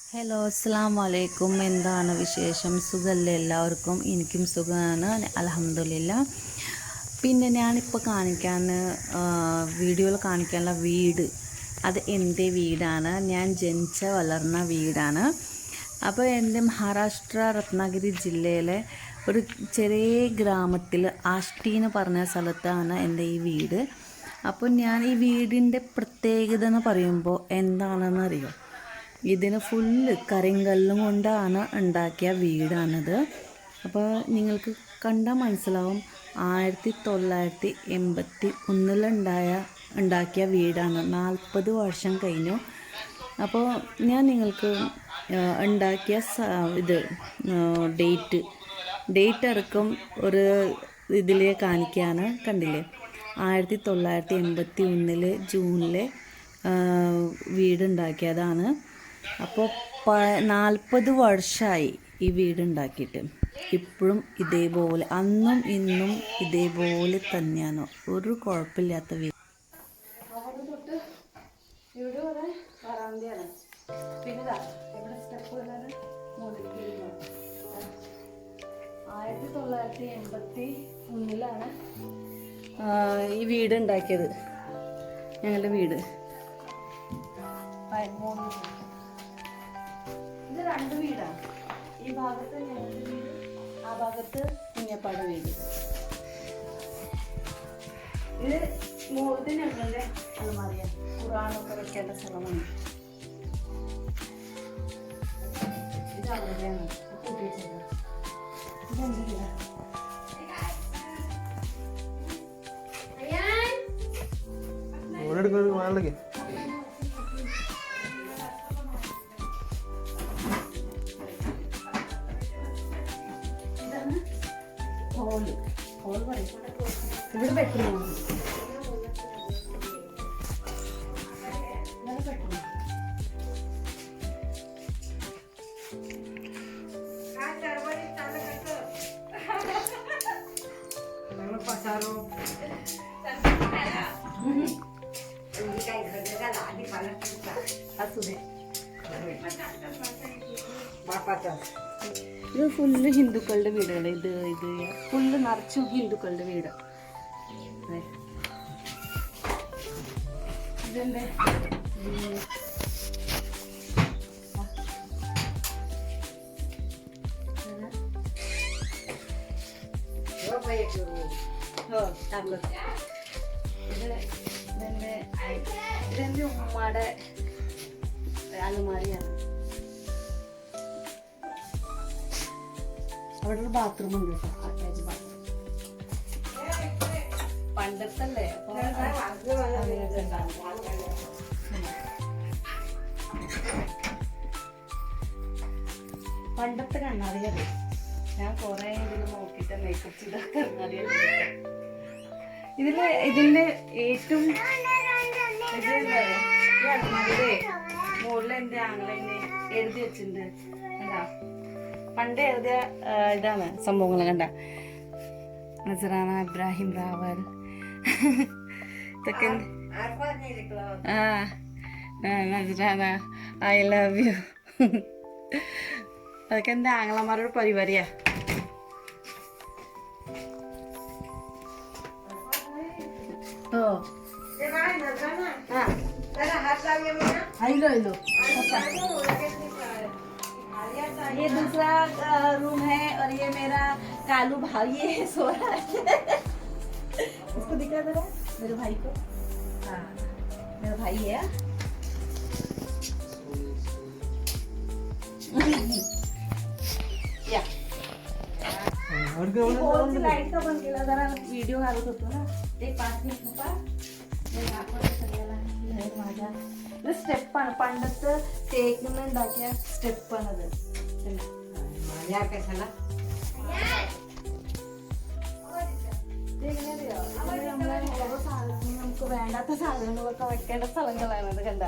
Hello, അസ്സലാമു അലൈക്കും. എന്താണ് വിശേഷം? സുഖമല്ലേ എല്ലാവർക്കും? എനിക്കും സുഖമാണ്, അൽഹംദുലില്ലാ. പിന്നെ ഞാനിപ്പോൾ വീഡിയോയിൽ കാണിക്കാനുള്ള വീട്, അത് എൻ്റെ വീടാണ്. ഞാൻ ജനിച്ച വളർന്ന വീടാണ്. അപ്പോൾ എൻ്റെ മഹാരാഷ്ട്ര രത്നാഗിരി ജില്ലയിലെ ഒരു ചെറിയ ഗ്രാമത്തിൽ ആഷ്ടി എന്ന് പറഞ്ഞ സ്ഥലത്താണ് എൻ്റെ ഈ വീട്. അപ്പോൾ ഞാൻ ഈ വീടിൻ്റെ പ്രത്യേകത എന്ന് പറയുമ്പോൾ എന്താണെന്ന് അറിയോ? ഇതിന് ഫുള്ള് കരിങ്കല്ലും കൊണ്ടാണ് ഉണ്ടാക്കിയ വീടാണിത്. അപ്പോൾ നിങ്ങൾക്ക് കണ്ടാൽ മനസ്സിലാവും, 1981 ഉണ്ടാക്കിയ വീടാണ്. 40 വർഷം കഴിഞ്ഞു. അപ്പോൾ ഞാൻ നിങ്ങൾക്ക് ഉണ്ടാക്കിയ ഡേറ്റ് അടക്കം ഒരു ഇതിൽ കാണിക്കുകയാണ്. കണ്ടില്ലേ, 1981 ജൂണിൽ വീടുണ്ടാക്കിയതാണ്. അപ്പോൾ 40 വർഷമായി ഈ വീടുണ്ടാക്കിയിട്ട്. ഇപ്പോഴും ഇതേപോലെ, അന്നും ഇന്നും ഇതേപോലെ തന്നെയാണ്, ഒരു കുഴപ്പമില്ലാത്ത വീട്. അവിടെ തൊട്ട് ഇവിടെ വരെ വരാന്തയാണ്. പിന്നെ ഇവിടെ സ്റ്റെപ്പ് 1981 ഈ വീട് ഉണ്ടാക്കിയത്. ഞങ്ങളുടെ വീട് ഇത് 2 വീടാണ്. ഈ ഭാഗത്ത് ഞങ്ങളുടെ വീട്, ആ ഭാഗത്ത് കുഞ്ഞപ്പാട് വീട്. ഇത് മുകളിൽ ഞങ്ങളുടെ അലമാരിയ, ഖുറാനൊക്കെ വെക്കേണ്ട സ്ഥലമാണ്. ഇത് അവിടെയാണ് കൂട്ടിയിട്ടത്. ഇതെന്ത് വീടാ? ഹോൾ പറയും. ഇവിടെ ബെഡ്റൂം. ഇത് ഫുള്ള് ഹിന്ദുക്കളുടെ വീടുകൾ. ഇത് ഫുള്ള് നിറച്ചും ഹിന്ദുക്കളുടെ വീട്. ഇതെന്താ ഇതെന്റെ ഉമ്മയുടെ അലമാരിയാണ്. അവിടെ ഒരു ബാത്റൂം ഉണ്ട് കേട്ടോ, അറ്റാച്ച് ബാത്റൂം. പണ്ടത്തല്ലേ, പണ്ടത്തെ കണ്ണാടിയല്ലേ. ഞാൻ കുറെ ഇതിൽ നോക്കിയിട്ട് മേക്കപ്പ് ചെയ്ത കണ്ണാടിയാണ്. ഇതിന്റെ ഏറ്റവും മുകളിൽ എൻ്റെ ആങ്ങളെന്നെ എഴുതി വെച്ചിട്ടുണ്ട്. കണ്ടാ, പണ്ട് എഴുതിയ ഇതാണ് സംഭവങ്ങൾ. കണ്ട, നസറാന ഇബ്രാഹിം റാവൽ ഇതൊക്കെ. നസറാന ഐ ലവ് യു. അതൊക്കെ എൻ്റെ ആങ്ങളമാരോട് പരിപാടിയാ. ഓ ये दूसरा रूम है और ये मेरा कालू भाई है, सो रहा है. इसको दिखा जरा मेरे भाई को. हाँ, मेरा भाई है. या लाइट का बंद केला जरा व्हिडिओ काढत होतो ना ते 5 मिनिट होता. ഇത് സ്റ്റെപ്പാണ്, പണ്ടത്തെ തേക്കിൽ ഉണ്ടാക്കിയ സ്റ്റെപ്പാണത്. ഇതെങ്ങനെയോ നമ്മളെ ഓരോ സാധനങ്ങളും നമുക്ക് വേണ്ടാത്ത സാധനങ്ങളൊക്കെ വെക്കേണ്ട സ്ഥലങ്ങളാണത്. കണ്ട,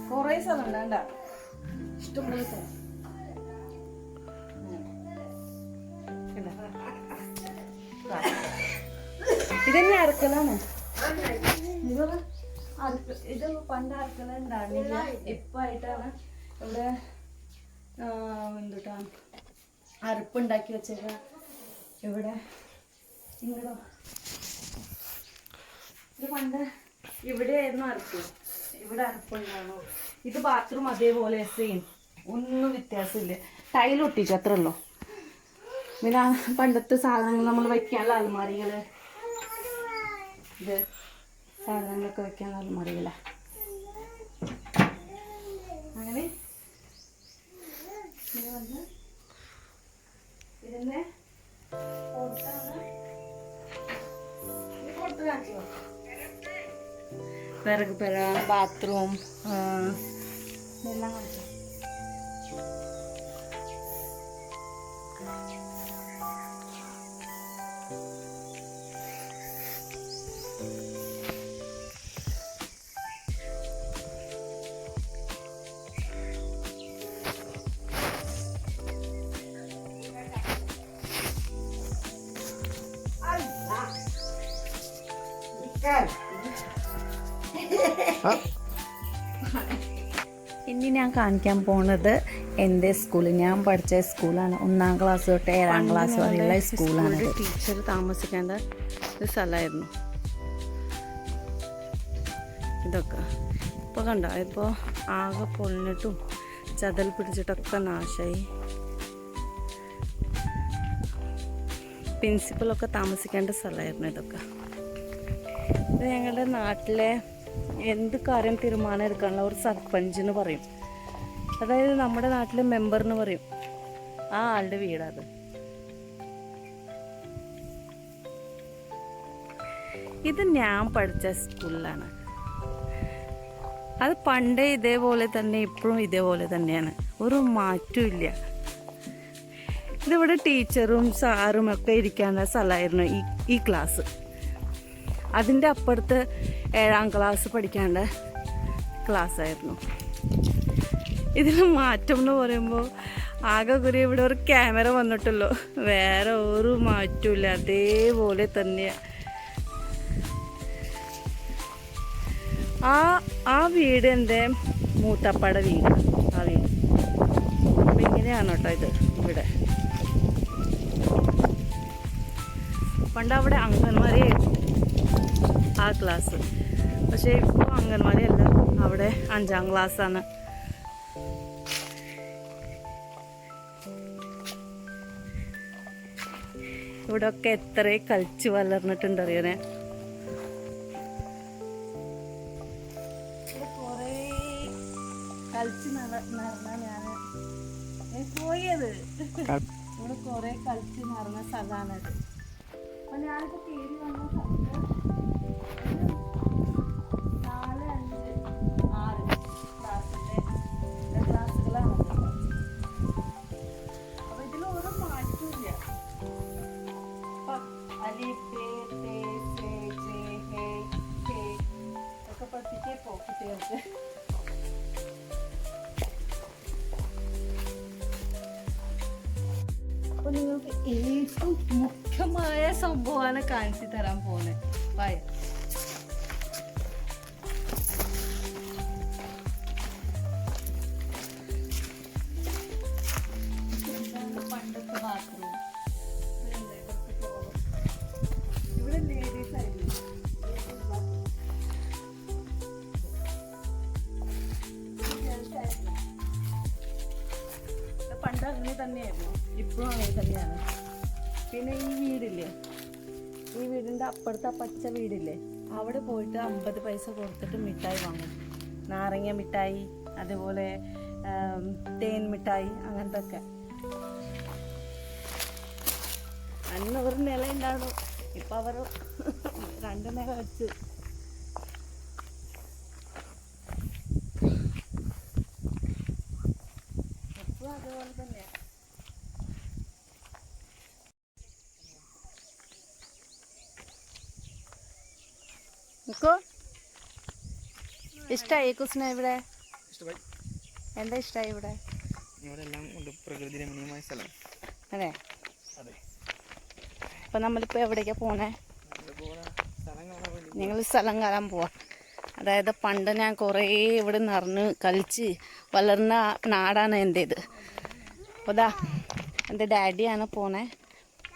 കൊറേ സ്ഥലം ഉണ്ട്. കണ്ട, ഇഷ്ടംപോലെ സ്ഥലം. ഇതന്നെ അറക്കലാണ്. ഇത് പണ്ട് അടുക്കള ഉണ്ടായിരുന്നില്ല, ഇപ്പായിട്ടാണ് ഇവിടെ എന്തുട്ടാ അരപ്പുണ്ടാക്കി വെച്ചേക്ക. ഇവിടെ ഇങ്ങടോ ഇത് പണ്ട് ഇവിടെയായിരുന്നു അരപ്പ്, ഇവിടെ അരപ്പുണ്ടാണോ. ഇത് ബാത്റൂം അതേപോലെ സെയിം, ഒന്നും വ്യത്യാസമില്ല. ടൈലൊട്ടിച്ചു അത്രേ ഉള്ളൂ. പിന്നെ പണ്ടത്തെ സാധനങ്ങൾ നമ്മൾ വയ്ക്കാനുള്ള അലമാരികൾ, ഇത് സാധനങ്ങളൊക്കെ വയ്ക്കാനുള്ള അലമാരികളാ. അങ്ങനെ വന്ന് ഇതിൻ്റെ കൊടുത്ത് കാണിച്ചോ. വിറക് പെര, ബാത്റൂം എല്ലാം കാണിച്ചു. ഇനി ഞാൻ കാണിക്കാൻ പോകുന്നത് എൻ്റെ സ്കൂളിൽ, ഞാൻ പഠിച്ച സ്കൂളാണ്. 1ാം ക്ലാസ് തൊട്ട് 7ാം ക്ലാസ് വരെയുള്ള സ്കൂളാണ്. ടീച്ചർ താമസിക്കേണ്ട ഒരു സ്ഥലമായിരുന്നു ഇതൊക്കെ. ഇപ്പോൾ കണ്ട, ഇപ്പോൾ ആകെ പൊളിഞ്ഞിട്ടും ചതൽ പിടിച്ചിട്ടൊക്കെ നാശമായി. പ്രിൻസിപ്പലൊക്കെ താമസിക്കേണ്ട സ്ഥലമായിരുന്നു ഇതൊക്കെ. ഇത് ഞങ്ങളുടെ നാട്ടിലെ എന്ത് കാര്യം തീരുമാനം എടുക്കാനുള്ള ഒരു സർപഞ്ച് പറയും. അതായത് നമ്മുടെ നാട്ടിലെ മെമ്പർ എന്ന് പറയും. ആ ആളുടെ വീടത്. ഇത് ഞാൻ പഠിച്ച സ്കൂളിലാണ്. അത് പണ്ടേ ഇതേപോലെ തന്നെ, ഇപ്പോഴും ഇതേപോലെ തന്നെയാണ്, ഒരു മാറ്റവും ഇല്ല. ഇതിവിടെ ടീച്ചറും സാറും ഒക്കെ ഇരിക്കാനുള്ള സ്ഥലമായിരുന്നു ഈ ക്ലാസ്. അതിൻ്റെ അപ്പുറത്ത് 7ാം ക്ലാസ് പഠിക്കാണ്ട ക്ലാസ്സായിരുന്നു. ഇതിൽ മാറ്റം എന്ന് പറയുമ്പോൾ ആകെ കുറി ഇവിടെ ഒരു ക്യാമറ വന്നിട്ടുള്ളൂ, വേറെ ഒരു മാറ്റവും ഇല്ല, അതേപോലെ തന്നെയാണ്. ആ വീട് എൻ്റെ മൂത്തപ്പയുടെ വീട്. ആ വീട് അപ്പം ഇങ്ങനെയാണ് കേട്ടോ ഇത്. ഇവിടെ പണ്ട് അവിടെ അംഗൻവാടിയായിരുന്നു ആ ക്ലാസ്. പക്ഷേ ഇപ്പോൾ അംഗൻവാടി അല്ല, അവിടെ 5ാം ക്ലാസ്സാണ്. ഇവിടെ ഒക്കെ എത്ര കളിച്ച് വളർന്നിട്ടുണ്ട് അറിയണേ. കുറേ കളിച്ച് നടന്ന ഞാൻ പോയത്. ഇവിടെ കുറേ കളിച്ച് നടന്ന സ്ഥലമാണത്. അപ്പം ഞാനിപ്പോൾ കയറി വന്ന സമയത്ത് 4, 5, 6 ക്ലാസ്സുകളാണ്. അപ്പോൾ ഇതിലൊരു മാറ്റമില്ല. ഒക്കെ പഠിപ്പിച്ചേ പോ കുട്ടികൾക്ക്. അപ്പോൾ നിങ്ങൾക്ക് ഏറ്റവും മുഖ്യമായ സംഭവമാണ് കാണിച്ചു തരാൻ പോകുന്നത്. ബൈ. പണ്ടത്തെ ബാത്റൂം, ഇവിടെ ലേഡീസ് ആയിരുന്നു. പണ്ട് അങ്ങനെ തന്നെയായിരുന്നു, ഇപ്പോഴും അങ്ങനെ തന്നെയാണ്. പിന്നെ ഈ വീടില്ലേ, ഈ വീടിൻ്റെ അപ്പുറത്തെ പച്ച വീടില്ലേ, അവിടെ പോയിട്ട് 50 പൈസ കൊടുത്തിട്ട് മിഠായി വാങ്ങും. നാരങ്ങ മിഠായി, അതുപോലെ തേൻ മിഠായി, അങ്ങനത്തെ ഒക്കെ. അന്ന് ഒരു നില ഉണ്ടായിരുന്നു, ഇപ്പം അവർ 2 നില വെച്ച്. എപ്പോഴും അതുപോലെ തന്നെയാണ്. നിക്കോ ഇഷ്ടമായി കുസ്ന? ഇവിടെ എന്താ ഇഷ്ടമായി? ഇവിടെ പ്രകൃതി രമണീയമായ സ്ഥലം. അതെ. അപ്പം നമ്മളിപ്പോൾ എവിടേക്കാണ് പോണേ? ഞങ്ങൾ സ്ഥലം കാണാൻ പോവാം. അതായത് പണ്ട് ഞാൻ കുറേ ഇവിടെ നിറഞ്ഞ് കളിച്ച് വളർന്ന നാടാണ് എൻ്റേത്. അപ്പോൾ ദാ എൻ്റെ ഡാഡിയാണ് പോണേ.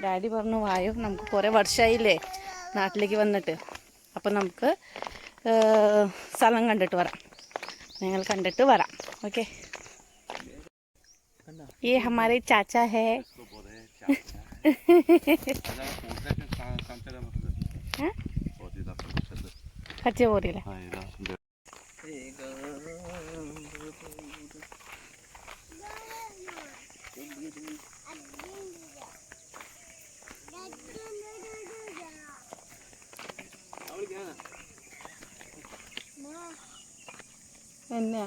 ഡാഡി പറഞ്ഞു വായോ, നമുക്ക് കുറേ വർഷമായില്ലേ നാട്ടിലേക്ക് വന്നിട്ട്, അപ്പം നമുക്ക് സ്ഥലം കണ്ടിട്ട് വരാം, ഞങ്ങൾ കണ്ടിട്ട് വരാം. ഓക്കെ, ये हमारे चाचा है. खर्चे हो रही है. എന്നാ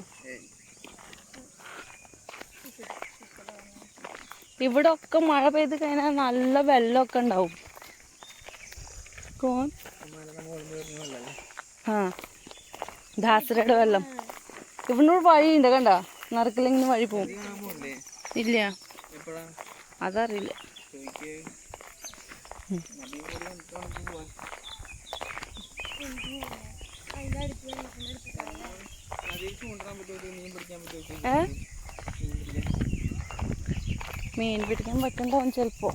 ഇവിടെ ഒക്കെ മഴ പെയ്ത് കഴിഞ്ഞാൽ നല്ല വെള്ളമൊക്കെ ഉണ്ടാവും. കോൺ ആ ദാസരയുടെ വെള്ളം ഇവിടുന്ന് വഴിയുണ്ട്, കണ്ട നറുക്കിലിങ്ങനെ വഴി പോവും. ഇല്ല അതറിയില്ല. മീൻ പിടിക്കാൻ പറ്റുണ്ടാവും ചിലപ്പോ.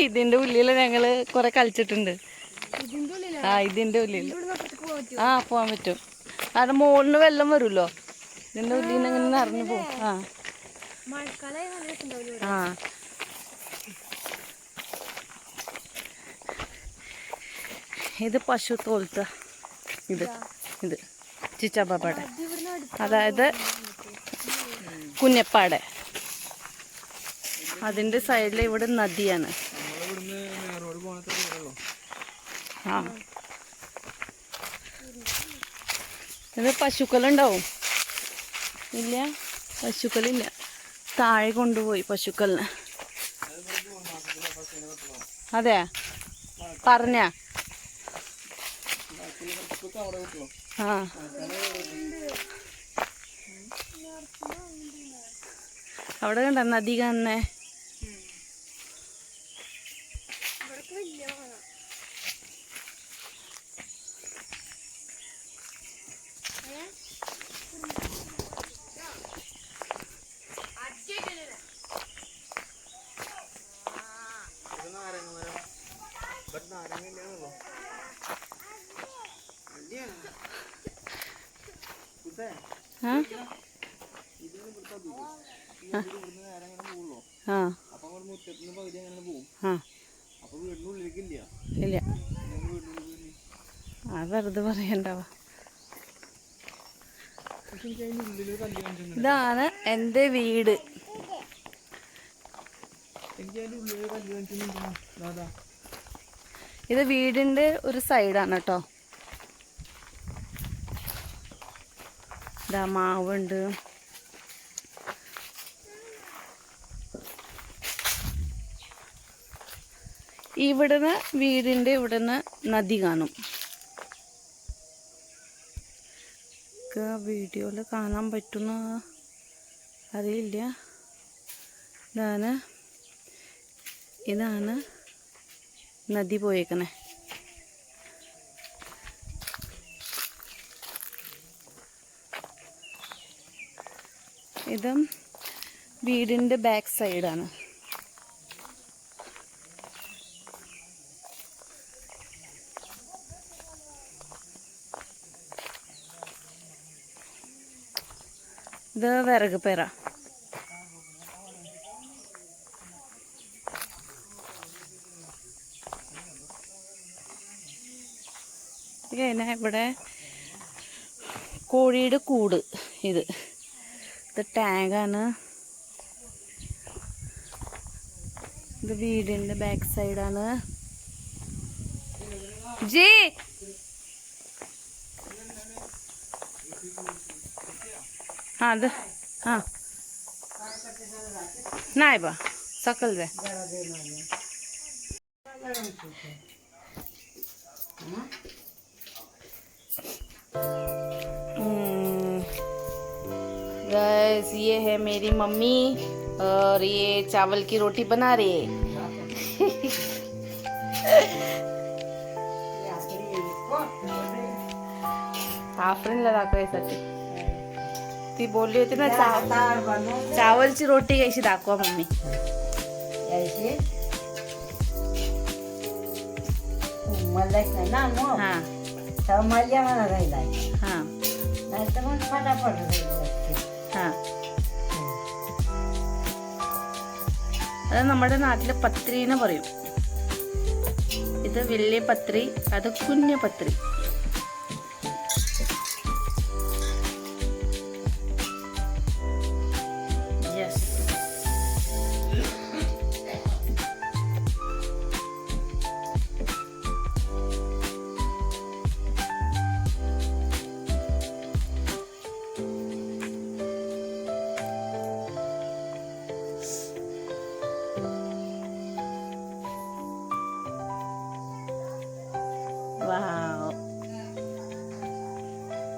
ഇതിന്റെ ഉള്ളില് ഞങ്ങള് കൊറേ കളിച്ചിട്ടുണ്ട്. ആ ഇതിന്റെ ഉള്ളില് ആ പോവാൻ പറ്റും. അവിടെ മുകളിന് വെള്ളം വരുമല്ലോ, ഇതിന്റെ ഉള്ളിൽ നിന്ന് ഇങ്ങനെ നിറഞ്ഞു പോകും. ആ ഇത് പശു തോൽത്ത ഇത് ഇത് ചിച്ചാപ്പാടെ, അതായത് കുഞ്ഞപ്പാടെ. അതിന്റെ സൈഡിൽ ഇവിടെ നദിയാണ്. ആ ഇത് പശുക്കളുണ്ടാവും. ഇല്ല പശുക്കളില്ല, താഴെ കൊണ്ടുപോയി പശുക്കളിനെ. അതെ പറഞ്ഞ ആ അവിടെ കണ്ട നദി കാണുന്നേ. ഇല്ല അത് വെറുതെ പറയണ്ടാവാ. ഇതാണ് എൻ്റെ വീട്. ഇത് വീടിൻ്റെ ഒരു സൈഡാണ് കേട്ടോ. ഇതാ മാവുണ്ട്. ഇവിടുന്ന് വീടിൻ്റെ ഇവിടുന്ന് നദി കാണും. വീഡിയോയിൽ കാണാൻ പറ്റുന്ന അറിയില്ല. ഇതാണ് നദി പോയേക്കണേ. ഇതും വീടിൻ്റെ ബാക്ക് സൈഡാണ്. ഇത് വിറക് പേര. പിന്നെ ഇവിടെ കോഴിയുടെ കൂട്. ഇത് ടാങ്കാണ്. ഇത് വീടിൻ്റെ ബാക്ക് സൈഡാണ്. ജി അത് ആ നായബ सकल रे गाइस, ये है मेरी मम्मी और ये चावल की रोटी बना रही है। आफरीनला दाखवायसाठी ती बोलली होती ना चावलची रोटी कशी दाखवा मम्मी. हा हा ആ അത് നമ്മുടെ നാട്ടിലെ പത്രീന്ന് പറയും. ഇത് വലിയ പത്രി, അത് കുഞ്ഞു പത്രി. Yes. Wow.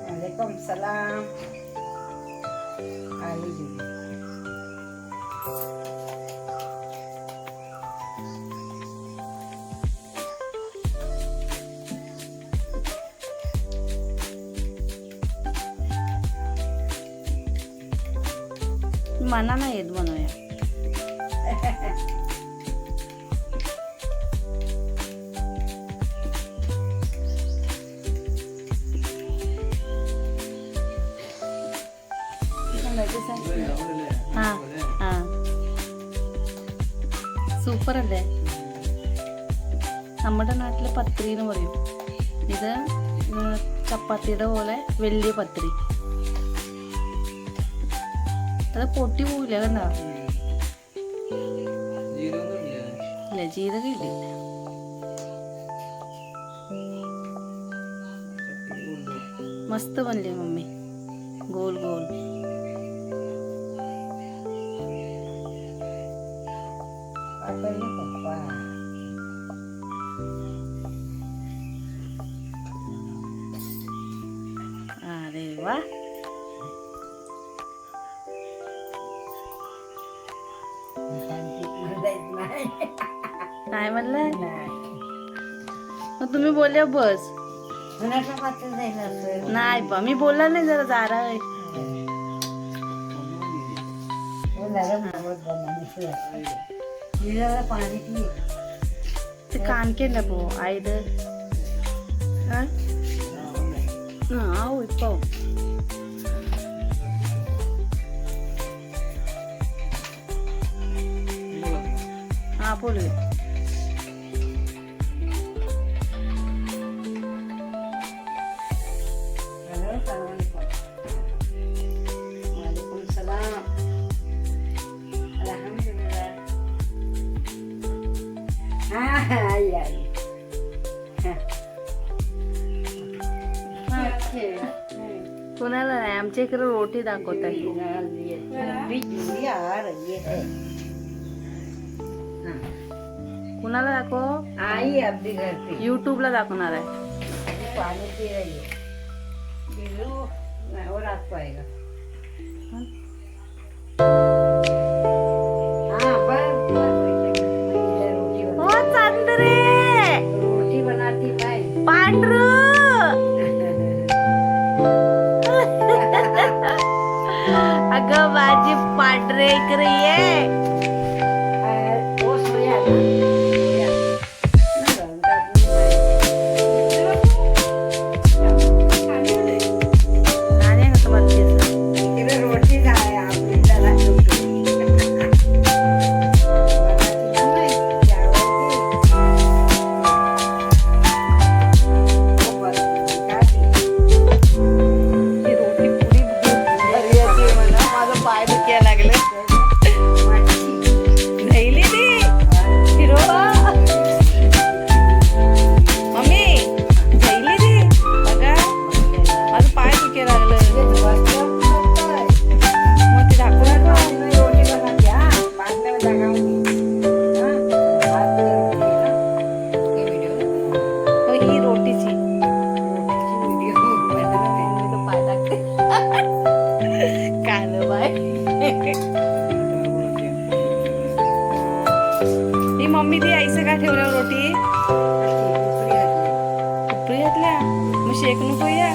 Waalaikumsalam. Ali juga. Mana na येत बनवूया. സൂപ്പർ അല്ലേ? നമ്മുടെ നാട്ടിലെ പത്രി എന്ന് പറയും. ഇത് ചപ്പാത്തിയുടെ പോലെ വലിയ പത്രി. അത് പൊട്ടി പോവില്ല, കണ്ടോ? ഇല്ല, ജീരകം ഇല്ല. मस्त बनली मम्मी, गोल गोल. अरे वाह. नाही म्हणलं? मग तुम्ही बोलल्या बस. नाही बा, मी बोलला नाही. जरा जारा आहे. ते कान केलं पो आयद ഇപ്പോ ആ പോളി. कुणाला नाही, आमच्या इकडे रोटी दाखवत आहे. कुणाला दाखव? आई अभी घर पे यूट्यूबला दाखवणार आहे. पानी पी रही है, और आपको आएगा. रोटी बनाती मैं पांढरू. अगं माझी पांढरे इकडे ये. वो सोया था. रोटी पाय दुखायला लागले. ही मम्मी ती आईचं का ठेवलं रोटी उपरी घातली. उपरी घातल्या मग शेक नको या